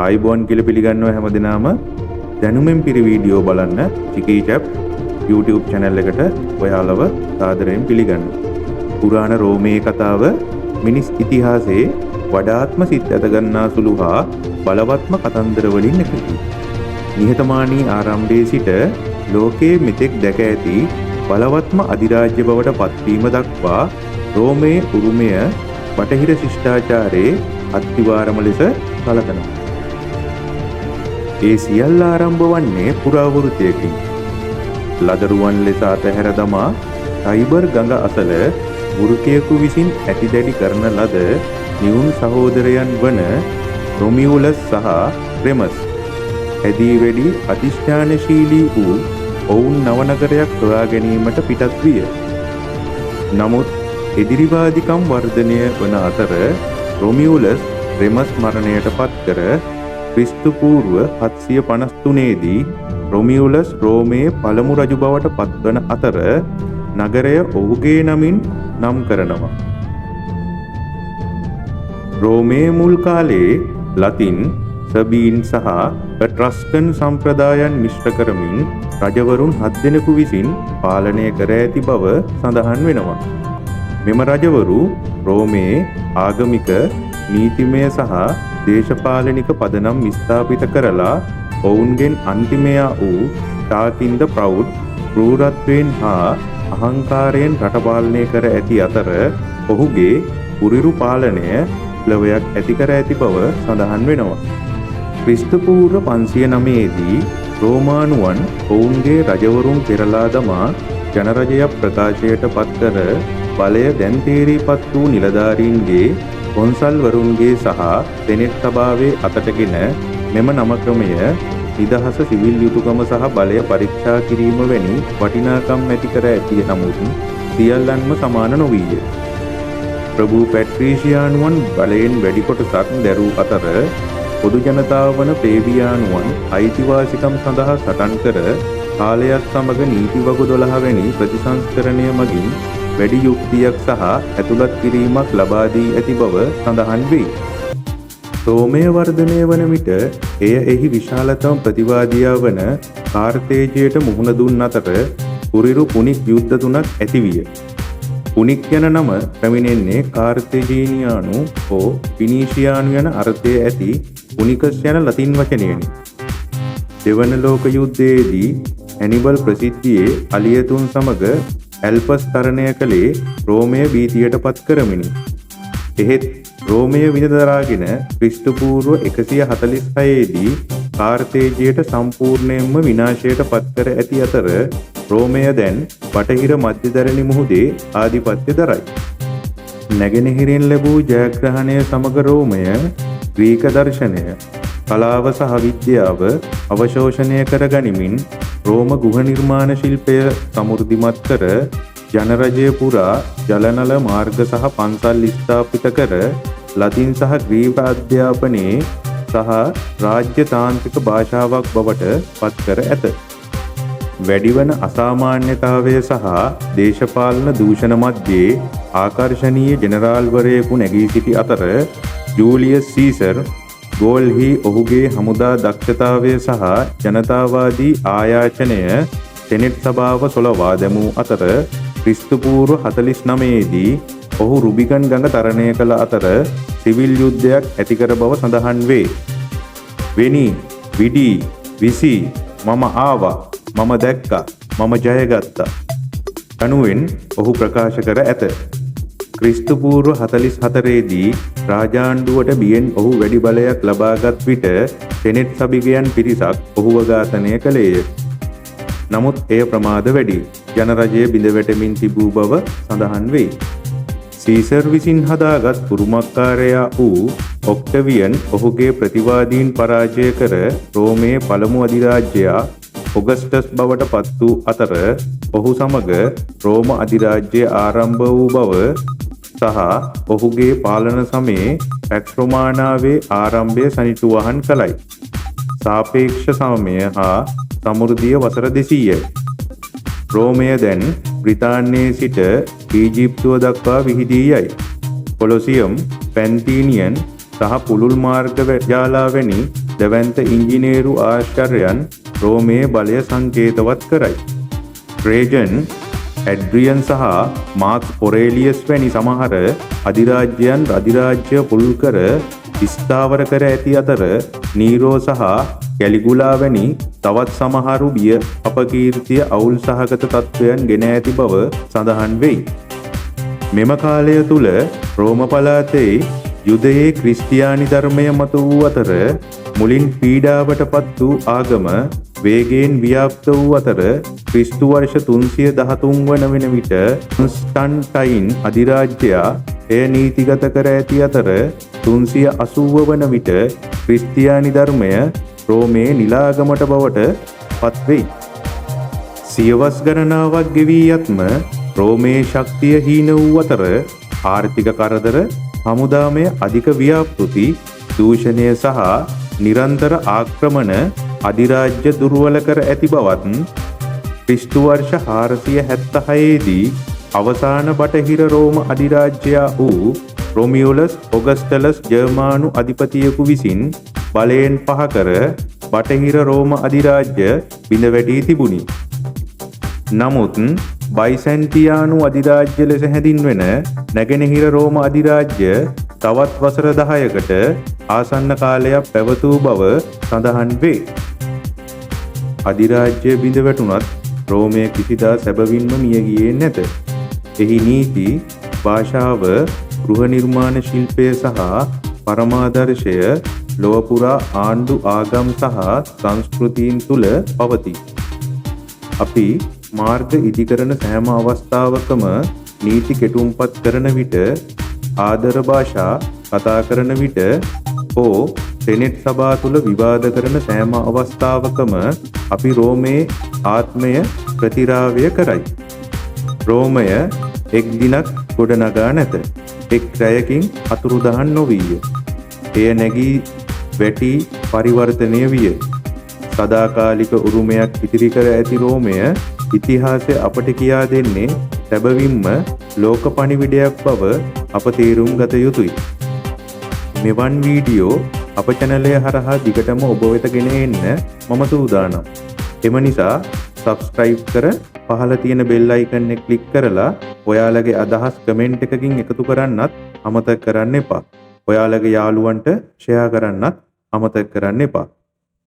ආයිබෝන් කියලා පිළිගන්නවා හැමදෙනාම දැනුමෙන් පිරි වීඩියෝ බලන්න චිකීචැප් YouTube channel එකට ඔයාලව සාදරයෙන් පිළිගන්නවා. පුරාණ රෝමයේ කතාව මිනිස් ඉතිහාසයේ වඩාත්ම සිත් ඇත ගන්නා සුළු හා බලවත්ම කතන්දර වලින් එකකි. නිහතමානී ආරම්භයේ සිට ලෝකයේ මෙතෙක් දැක ඇති බලවත්ම අධිරාජ්‍ය බවට පත්වීම දක්වා රෝමයේ උරුමය බටහිර ශිෂ්ටාචාරයේ අත්තිවාරම ලෙස සැලකනවා. ඒ සියල්ල ආරම්භ වන්නේ පුරාවෘතයකින්. ලදරුවන් ලෙස අතහැර දමා ටයිබර් ගඟ අසල වෘකයෙකු විසින් ඇතිදැඩි කරන ලද නිවුන් සහෝදරයන් වන රොමියුලස් සහ රෙමස් ඇදී වැඩි අධිෂ්ඨානශීලී වූ ඔවුන් නවනගරයක් සොයා ගැනීමට පිටත් විය. නමුත් එදිරිවාදිකම් වර්ධනය වන අතර රොමියුලස් රෙමස් මරණයට පත් කර ක්‍රිස්තු පූර්ව 753 දී රොමියුලස් රෝමයේ පළමු රජු බවට පත්වන අතර නගරය ඔහුගේ නමින් නම් කරනවා. රෝමයේ මුල් කාලයේ ලතින්, සබීන් සහ එට්‍රස්කන් සම්ප්‍රදායන් මිශ්‍ර කරමින් රජවරුන් 7 දෙනෙකු විසින් පාලනය කර ඇති බව සඳහන් වෙනවා. මෙම රජවරු රෝමයේ ආගමික, නීතිමය සහ දේශපාලනික පදනම් විස්ථාපිත කරලා ඔවුන්ගෙන් අන්තිමයා වූ ටාකින් ද ප්‍රවුඩ් ක්‍රූරත්වයෙන් හා අහංකාරයෙන් රට පාලනය කර ඇති අතර ඔහුගේ උරිරු පාලනය ලවයක් ඇති කර ඇති බව සඳහන් වෙනවා. ක්‍රිස්තු පූර්ව 509 දී රෝමානුවන් ඔවුන්ගේ රජවරුන් පෙරලා දමා ජනරජයක් ප්‍රකාශයට පත් කර බලය දැන් තේරීපත් වූ නිලධාරීන්ගේ, කොන්සල්වරුන්ගේ සහ සෙනෙට් සභාවේ අතටගෙන මෙම නමක්‍රමය නිදහස, සිවිල් යුතුකම සහ බලය පරීක්ෂා කිරීම වැනි වටිනාකම් ඇති කර ඇති නමුත් සියල්ලන්ම සමාන නොවීය. ප්‍රභූ පැට්‍රීෂියානුවන් බලයෙන් වැඩි කොටසක් දැරූ අතර පොදු ජනතාව වන ප්ලේබියානුවන් අයිතිවාසිකම් සඳහා සටන් කර කාලයත් සමග නීති වගු 12 වැනි ප්‍රතිසංස්කරණය මගින් වැඩි යුක්තියක් සහ ඇතුළත් කිරීමක් ලබා දී ඇති බව සඳහන් වේ. රෝමය වර්ධනය වන විට එය එහි විශාලතම ප්‍රතිවාදියා වන කාර්තේජයට මුහුණ දුන් අතර උරිරු පුනික් යුද්ධ 3ක් ඇතිවිය. පුනික් යන නම පැමිණෙන්නේ කාර්තේජීනියානු හෝ ෆිනීෂියානු යන අර්ථය ඇති පුනිකස් යන ලතින් වචනයනි. දෙවන ලෝක යුද්ධයේදී හැනිබල් ප්‍රසිද්ධියේ අලියතුන් සමග ඇල්පස් තරණය කළේ රෝමය භීතියට පත් කරමිනි. එහෙත් රෝමය විඳදරාගෙන ක්‍රිස්තු පූර්ව 146 දී කාර්තේජයට සම්පූර්ණයෙන්ම විනාශයට පත් කර ඇති අතර රෝමය දැන් බටහිර මධ්‍යධරණි මුහුදේ ආධිපත්‍ය දරයි. නැගෙනහිරින් ලැබූ ජයග්‍රහණය සමග රෝමය ග්‍රීක දර්ශනය, කලාව සහ විද්‍යාව අවශෝෂණය කර ගනිමින් රෝම ගෘහ නිර්මාණ ශිල්පය සමෘද්ධිමත් කර ජනරජය පුරා ජලනල මාර්ග සහ පන්සල් ස්ථාපිත කර ලතින් සහ ග්‍රීක අධ්‍යාපනයේ සහ රාජ්‍ය තාන්ත්‍රික භාෂාවක් බවට පත් කර ඇත. වැඩිවන අසාමාන්‍යතාවය සහ දේශපාලන දූෂණ මැද්දේ ආකර්ශනීය ජෙනරාල්වරයෙකු නැගී සිටි අතර ජූලියස් සීසර් ගෝල්හි ඔහුගේ හමුදා දක්ෂතාවය සහ ජනතාවාදී ආයාචනය සෙනෙට් සභාව සොලවා දැමූ අතර ක්‍රිස්තු පූර්ව 49 දී ඔහු රුබිකන් ගඟ තරණය කළ අතර සිවිල් යුද්ධයක් ඇති කර බව සඳහන් වේ. වෙනි, විඩි, විසි, මම ආවා, මම දැක්කා, මම ජයගත්තා යනුවෙන් ඔහු ප්‍රකාශ කර ඇත. ක්‍රිස්තු පූර්ව 44 දී රාජාණ්ඩුවට බියෙන් ඔහු වැඩි බලයක් ලබාගත් විට සෙනෙට් සභිකයන් පිරිසක් ඔහුව ඝාතනය කළේය. නමුත් එය ප්‍රමාද වැඩි ජනරජය බිඳ වැටෙමින් තිබූ බව සඳහන් වෙයි. සීසර් විසින් හදාගත් උරුමකාරයා වූ ඔක්ටවියන් ඔහුගේ ප්‍රතිවාදීන් පරාජය කර රෝමයේ පළමු අධිරාජ්‍යයා ඔගස්ටස් බවට පත් වූ අතර ඔහු සමග රෝම අධිරාජ්‍යය ආරම්භ වූ බව සහ ඔහුගේ පාලන සමයේ පැක්ස් රොමානාවේ ආරම්භය සනිටුවහන් කළයි. සාපේක්ෂ සමය හා සමෘද්ධිය වසර 200යි. රෝමය දැන් බ්‍රිතාන්‍යයේ සිට ඊජිප්තුව දක්වා විහිදී යයි. කොලොසියම්, පැන්තීනියන් සහ පුළුල් මාර්ග ජාලා වැනි දැවැන්ත ඉංජිනේරු ආශ්චර්යයන් රෝමයේ බලය සංකේතවත් කරයි. ට්‍රේජන්, ඇඩ්‍රියන් සහ මාක්ස් පොරේලියස් වැනි සමහර අධිරාජ්‍යයන් අධිරාජ්‍ය පුල් කර ස්ථාවර කර ඇති අතර නීරෝ සහ කැලිගුලා වැනි තවත් සමහරු බිය අපකීර්තිය අවුල් සහගත තත්ත්වයන් ගෙන ඇති බව සඳහන් වෙයි. මෙම කාලය තුල රෝම පළාතේ යුදයේ ක්‍රිස්තියානි ධර්මය මතු වූ අතර මුලින් පීඩාවට පත් වූ ආගම වේගයෙන් ව්‍යාප්ත වූ අතර ක්‍රිස්තු වර්ෂ 313 වන විට කොන්ස්ටන්ටයින් අධිරාජ්‍යයා එය නීතිගත කර ඇති අතර 380 වන විට ක්‍රිස්තියානි ධර්මය රෝමේ නිලාගමට බවට පත්වෙයි. සියවස් ගණනාවක් ගෙවී යත්ම රෝමේ ශක්තිය හීන වූ අතර ආර්ථික කරදර, හමුදාමය අධික ව්‍යාපෘති, දූෂණය සහ නිරන්තර ආක්‍රමණ අධිරාජ්‍ය දුර්වල කර ඇති බවත් ක්‍රිස්තු වර්ෂ 476 දී අවසාන බටහිර රෝම අධිරාජ්‍යයා වූ රොමියුලස් ඔගස්ටලස් ජර්මානු අධිපතියෙකු විසින් බලයෙන් පහ කර බටහිර රෝම අධිරාජ්‍ය බිඳ වැටී තිබුණි. නමුත් බයිසැන්ටියානු අධිරාජ්‍ය ලෙස හැඳින්වෙන නැගෙනහිර රෝම අධිරාජ්‍ය තවත් වසර 10කට ආසන්න කාලයක් පැවතූ බව සඳහන් වේ. අධිරාජ්‍ය බිඳ වැටුණත් රෝමය කිසිදා සැබවින්ම මිය ගියේ නැත. එහි නීති, භාෂාව, ගෘහ නිර්මාණ ශිල්පය සහ පරමාදර්ශය ලොව පුරා ආණ්ඩු ආගම් සහ සංස්කෘතීන් තුල පවතී. අපි මාර්ග ඉදිකරන සෑම අවස්ථාවකම නීති කෙටුම්පත් කරන විට, ආදර භාෂා කතා කරන විට හෝ සෙනෙට් සභා තුල විවාද කරන සෑම අවස්ථාවකම අපි රෝමේ ආත්මය ප්‍රතිරාවය කරයි. රෝමය එක් දිනක් ගොඩනගා නැත. එක් රැයකින් අතුරුදහන් නොවීය. එය නැගී වැටි පරිවර්තනය විය. සදාකාලික උරුමයක් ඉතිරි කර ඇති රෝමය ඉතිහාසය අපට කියා දෙන්නේ සැබවින්ම ලෝක පණිවිඩයක් බව අප තේරුම් ගත යුතුයි. මෙවන් වීඩියෝ අප channelය හරහා දිගටම ඔබ වෙත ගෙන එන්න මම සූදානම්. එම නිසා subscribe කර පහළ තියෙන bell icon එක click කරලා ඔයාලගේ අදහස් comment එකකින් එකතු කරන්නත් අමතක කරන්න එපා. ඔයාලගේ යාළුවන්ට share කරන්නත් අමතක කරන්න එපා.